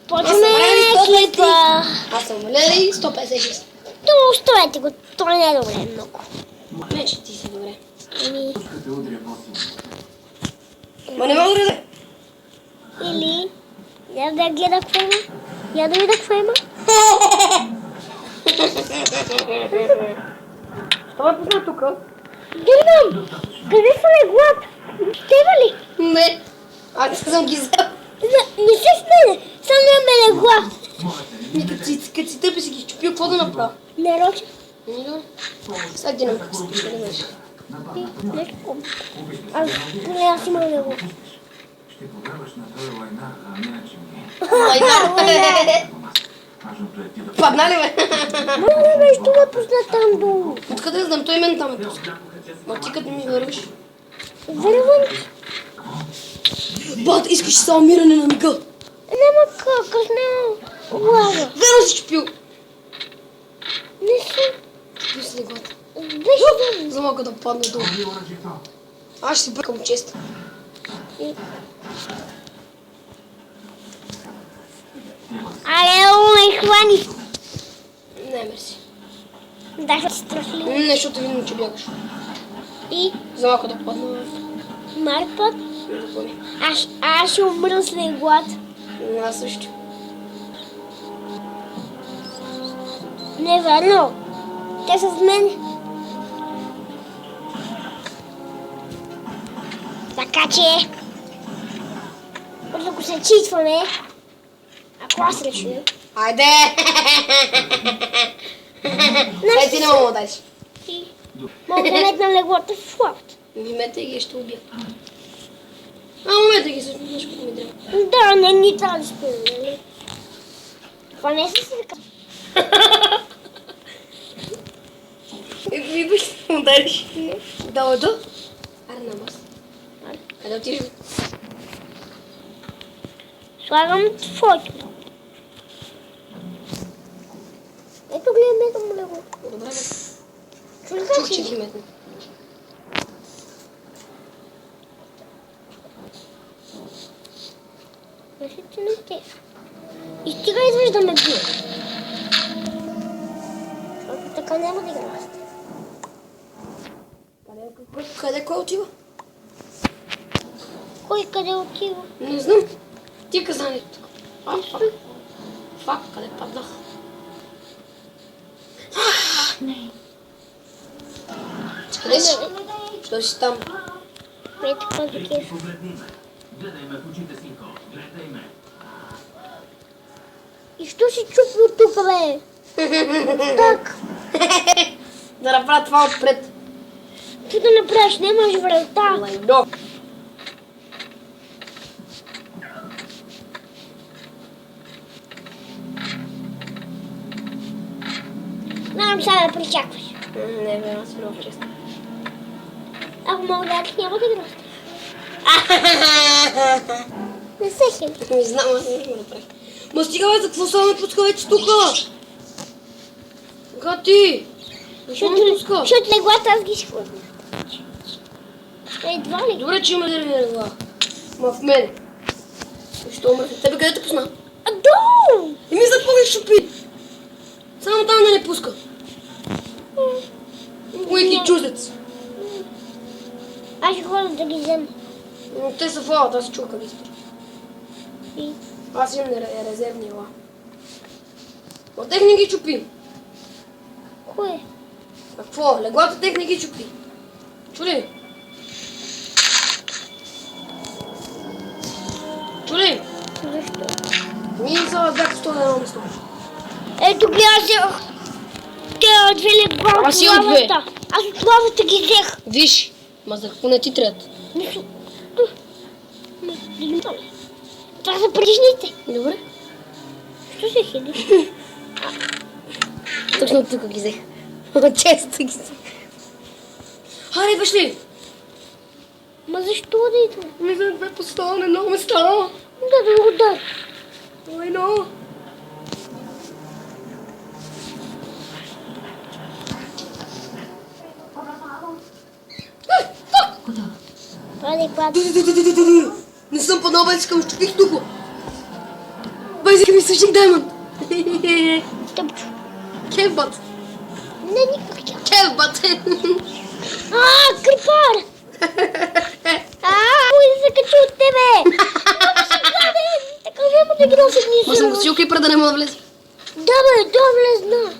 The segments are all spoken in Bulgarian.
Почваме клипа. Аз съм Валерий, 156. То оставете го, това не е добре много. Не, че ти си добре. Ами, Ма не мога да... или... Я да гледа какво има. Я да видя какво има. Това е пусна тук. Гледам! Къде са леглата? Тева ли? Не. Аз не съм ги взел. Не се смене, само имаме легла. Като си тъпи си ги чупил, какво да направя? Не рочи. Не, добре. Сега гледам как се пише, не беше. Леко. Поне аз имам легло. Ще повярваш на тази война, а не на че ми е. Война. Важното е ти да... Падна ли ме? Моля бе, що ме пусна там долу? Откъде да знам, той мен там е пуска. Ма ти като ми вървиш. Вървам. Бат, искаш само миране на мига. Няма как, аз няма лава. Верно си чупил. Не съм. Чупил си леглата. Беше За малко да падна долу. Аз ще си бъркам чест. Але, ме хвани. Не, мерси. Да, ще страхли. Не, защото видно, че бягаш. И За малко да падна. Марпът. Не запомни. Аз ще умра с леглата. Аз също. Не верно. Те са с мен. Така че... Ако се читваме... Ако аз реша... Айде! Ай, ти не мога да дадеш. Мога да метна леглата в флапт. Ви мете ги ще убия. Момента ги също нещо ми трябва. Да, не ни трябва да спим, нали? Това не е със ръка. Ви биш да му дадеш. Да, да. Аре на бас. Къде отидеш? Слагам твоето. Ето гледам, ето му легло. Добре, бе. Чули Чух, че си? ги метна. Значи ти не те. И стига изведнъж да ме бие. Защото така няма да игра. Къде кой отива? Кой къде отива? Не знам. Ти каза не тук. Фак, къде паднах? Къде си? Що си там? Ето какво за кеф. Погледни ме. Гледай ме в очите, синко. Гледай ме. И що си чупи от тук, бе? Так. Да направя това отпред. Ти да направиш, нямаш врата. Лайно. Знам сега да причакваш. Не, бе, аз съм много чест. Ако мога да ядеш, няма да играш. Не се хили. Не знам, аз не мога да направя. Ма стига, бе, за какво само ме пуска вече тука? Гати! Защо ме пуска? Защото леглата аз ги схвърля. Едва ли? Добре, че има деревни легла. Ма в мене. Защо умре? Тебе къде те пусна? Долу! И ми за какво ги шупи? Само там да не пуска. Уики чуждец. Аз ще ходя да ги взема. Те са фалат, аз чух как ги спри. И Аз имам резервни ела. Ма тех не ги чупи. кое? А какво? Леглата тех не ги чупи. Чули? Чули? Защо? Ми са бях сто на едно место. Ето гледа се. Те две легла от Аз и от две. лавата. Аз от лавата ги взех. Виж, ма за какво не ти трябват? Нищо. Това са предишните. Добре. Що се хилиш? Точно тук ги взех. Често ги взех. Харе, идваш ли? Ма защо да идвам? Ми за две постола на едно места. Да го дай. Войно. Това не пада. Не съм по-нова, искам щупих тук. Бай, Искам и слушах Даймонд. Тъпчо. Кевбат. Не, никак тя. Кевбат. Крипар! Кой се качи от тебе? Така няма да играл с Ма съм едни го сил крипър да не мога да влезе. Да бе, да влезна.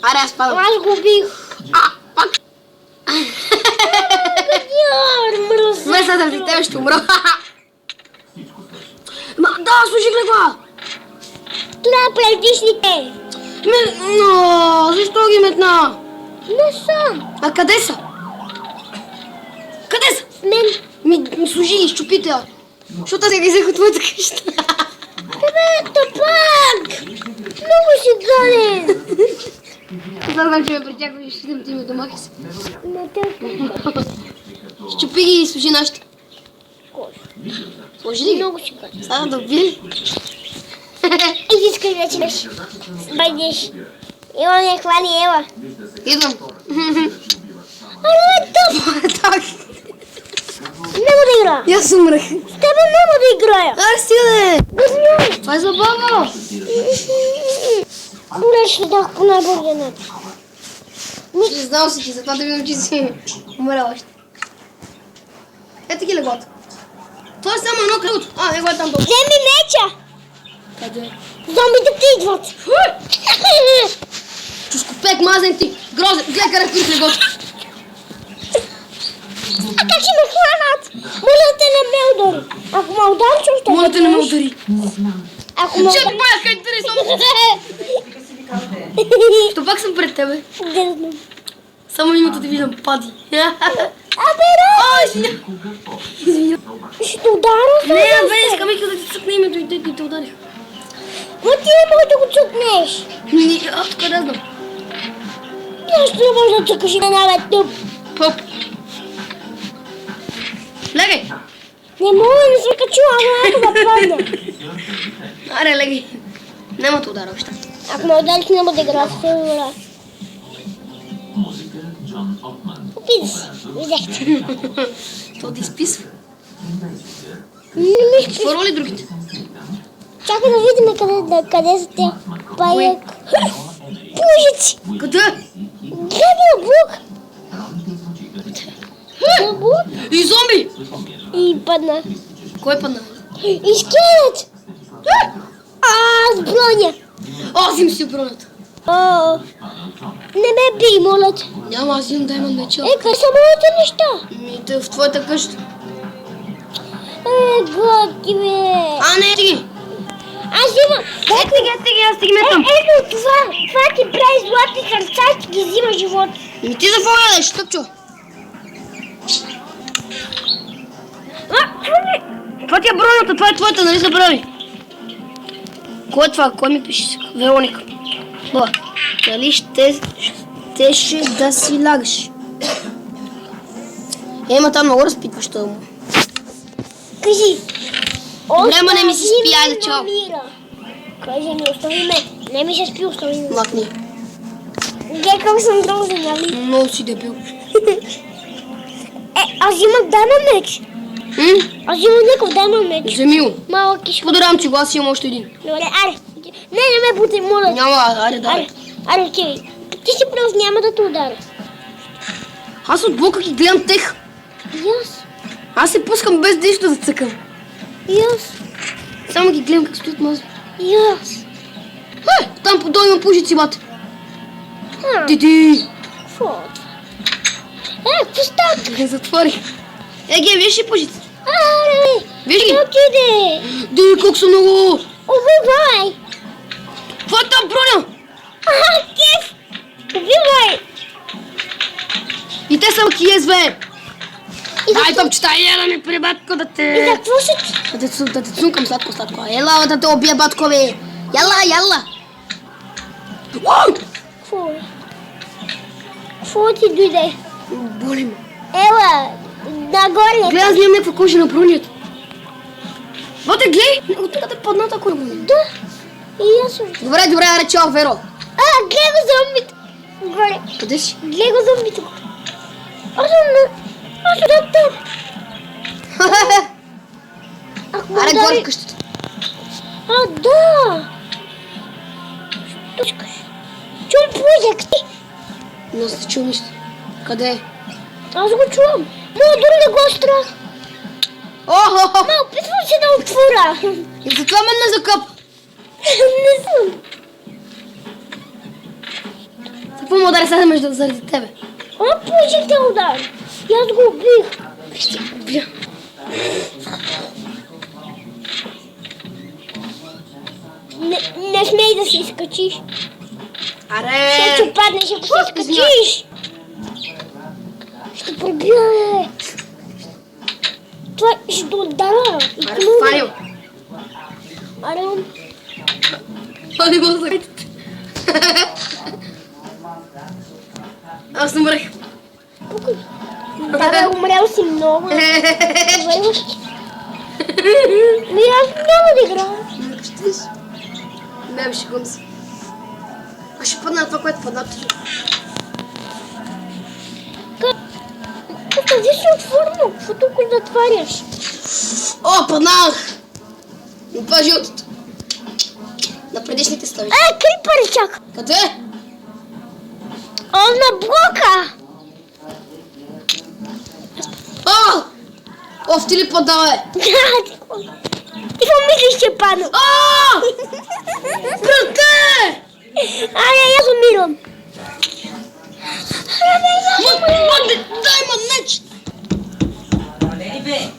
Аре, аз падам. Аз го бих. Пак. Мръс. Не, сега да тебе ще умра. Ма, да, слушай легла. Това предишните. Но, защо ги метна? Не съм. А къде са? Къде са? С мен. Ми служи и щупите. Защото аз ги взех от твоята къща. Тебе, тъпак. Много си гаден. Знам, че ме притягваш и ще идем ти ми домаха си. Не те Щупи ги и служи нашите. Сложи ли ги? много си гаден. Сега да убие. Искай да чеш. Байдеш. Ела не хвали, ела. Идвам. Аре, тъп. Так. Няма да игра. И аз умрах. С тебе няма да играя. Ах, стига де. Гъзня. Това е забавно. Куреш ще дах по най-бързия начин. Ще знал си ти, затова да видим, че си умрял още. Ето ги леглата. Това е само едно кръвото. Него е там долу. Вземи меча. Къде е? Зомбите ти идват. Чускопек, мазен ти. Грозен. Гледай къде пих леглото. А как ще ме хванат? Моля те не ме удари. Ако ме удариш, ще Моля те не ме удари. Ако ме Че удари... моя къде дори само. Що пак съм пред тебе? Гъзнам. Само името да видам пади. Абе, Ой, извиня. ще удара за Не, бе, искам да ти цъкне името и те ударих. Но ти не можеш да го цъкнеш. Аз тук не знам. Защо не можеш да цъкаш и на бе тъп? Пъп. Легай. Не мога да не се качу, ама да падна. Аре, легай. Нема те удара още. Ако ме удариш, няма да игра с това. Музика Джон Опман. Опитай се. Видяхте. То да изписва. Не ми ще... Какво роли другите? Чакай да видим къде са те. Паяк. Пужици. Къде? Гледай бук. Бук. И зомби! И падна. Кой падна? И скелет. С броня. Аз им си бронята. Не ме бий, моля те. Няма, аз имам Даймонд меча. Къде са моите неща? Ми те в твоята къща. Гадки бе. Не ти! Аз имам. Аз ти ги метам. Ето това ти прави златни сърца и ти ги взима живот. Ми ти за какво ядеш, тъпчо? Това ти е бронята, това е твоята, нали забрави? Кой е това? Кой ми пише? Вероника. Ба, нали щеше да си лагаш? Ема там много разпитваща му. Кажи. Добре, ма не ми се спи, айде, чао. Кажи ми, остави ме. Не ми се спи, остави ме. Махни. Гледай как съм грозен, нали? Много си дебил. Аз имам даймонд меч. Аз имам някакъв даймонд меч. Вземи го. Малък и школа. Подарявам ти го, аз имам още един. Добре, аре. Не ме бутай, моля. Няма, аре, да. Аре, ти си просто няма да те ударя. Аз от блока ги гледам тех. И аз. Аз се пускам без нищо да цъкам. И аз. Само ги гледам как стоят мазни. И аз. Там подолу има пушици, бат. А, Диди. какво? Какво става? Не затворих. Ги, виж ли пушици? Аре, Виж ги. отиде. Ди, колко са много. Убивай. Това е там, броня. Кеф. Убивай. И те са киез, бе. И за Дай, топчета, да ми при батко да И те... за какво ще... Да те цункам сладко. Ела, да те убия, батко, бе. Яла. Уау! Какво е? Какво ти дойде? Боли ме. Ела, нагоре. Гледай, аз нямам някаква кожа на бронята. Бате, гледай. От тук да падна такова. Да. И аз съм. Добре, аре, чао, Веро. Гледай го зомбите. Горе. Къде си? Гледай го зомбите. Аз съм да там. Ако ме Аре, удари- горе в къщата. Да. Не сте чул нищо. Къде е? Аз го чувам. Но дори не го страх. Охо! Ма, опитвам се да отворя. И затова мен не закъп. Не съм. Какво му удари сега между заради тебе? О, получих те удар. И аз го убих. Ще го убия. Не смей да се изкачиш. Аре! Ще паднеш, ако се изкачиш. Ще пробия, бе. Това ще удара. И Аре, клюне. фанил! Аре, Фанил го закритите. Аз умрех. Абе, умрял си много. Върваш. Ми аз няма да играя. Щиш? Не, шегувам се. Аз ще падна на това, което падна ти. Къде си отворно? Какво тук затваряш? О, паднах! Но това е жълтото. На предишните стави. Крипър чак. Къде? О, на блока. О! О, в ти ли падава, Ти какво мислиш, че падна? О! Брате! Аз умирам. Дай ма меч!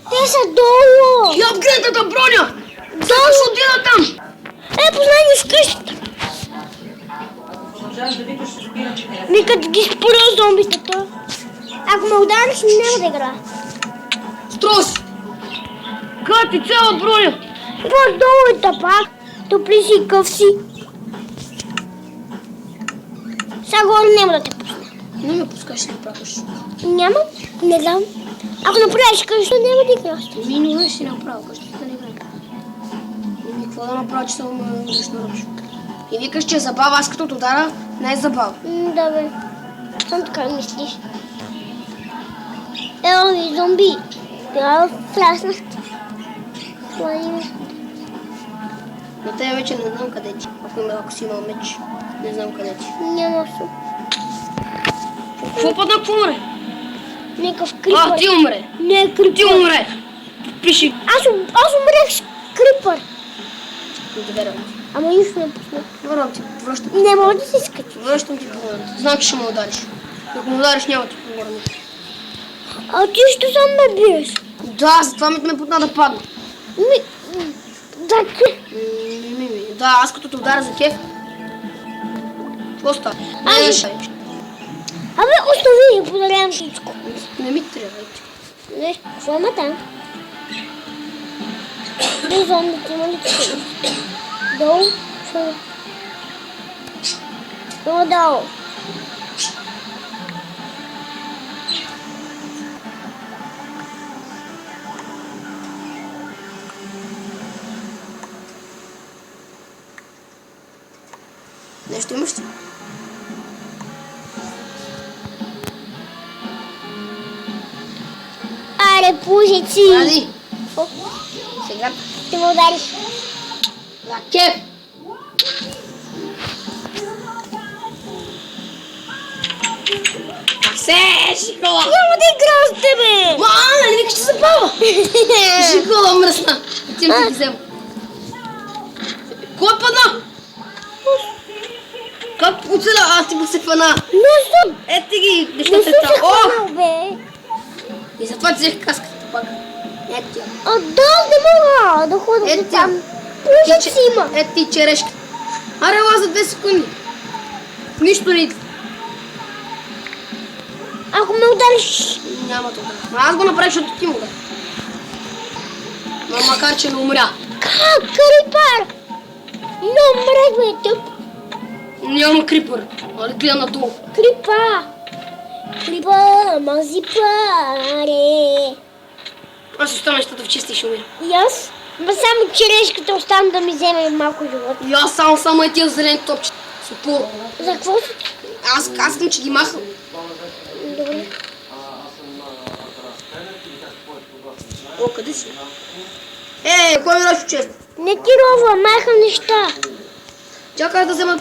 Те са долу. И апгрейдната броня! Долу. Ще отида там! Познай ни в къщата. Викат ги споря зомбитата. Ако ме удариш, няма да игра. Строс! Къде ти цяла броня? По-долу е тапак. Топли си къв си. Сега горе няма да те пусна. Не ме пускаш ли правиш? Няма? Не знам. Ако направиш къща, няма да играш. Минула ще направя къщата, не играм. Ами какво да направя, че само ме удариш на ръч? И викаш, че е забава, аз като удара, не е забава. Да бе. Съм така мислиш. Ела ви зомби. Трябва фляснах. На тебе вече не знам къде ти. Ако си имал меч, не знам къде ти. Няма съм. Какво падна, какво умре? Някакъв крипър. Ти умре! Не е крипър. Ти умре! Пиши! Аз умрех с крипър. Доверям ти. Ама нищо не пусна. Вървам ти, връщам. Не може да се скачи. Връщам ти погледната. Знам, че ще ме удариш. Ако ме удариш, няма да ти погледна. А ти ще сам ме биеш. Да, затова ме потна да падна. Да, аз като те удара за кеф. Какво става? Не, Абе, остави, подарявам всичко. не ми трябва. Не, какво има там? Дай зомбите, има ли такива? Долу? Долу. Нещо имаш ли? Аре, пужици! Али! Сега Ще ме удариш. за кеф! Шикола! Няма да игра с тебе! Не викаш, че се пава! Шикола мръсна! Отивам да ги взема. Кой падна? Как оцеля? Аз ти го се фана. Не съм! Ето ги Не нещата съм там. се хванал, бе! И затова ти взех каската пак. Ето ти. Да, не мога да ходя Ето до ти. там. Пужици има. Ето ти черешка. Аре, ела за 2 секунди. Нищо не идва. Ако ме удариш... Няма да ударя. Аз го направих, защото ти му удари. Но макар, че не умря. Как, крипър? Не умрех, бе, тъп. Няма крипър. Але гледа надолу. Крипа! Мазипаре! Аз оставя нещата в чисти и ще умира. И аз? Ма само черешката остана да ми вземе малко живот. И аз само е тия зелени топчета. Супер. За какво си? Аз казвам, че ги махам. Добре. О, къде си? Кой ми ръчо често? Не ти рова, махам неща. Чакай да взема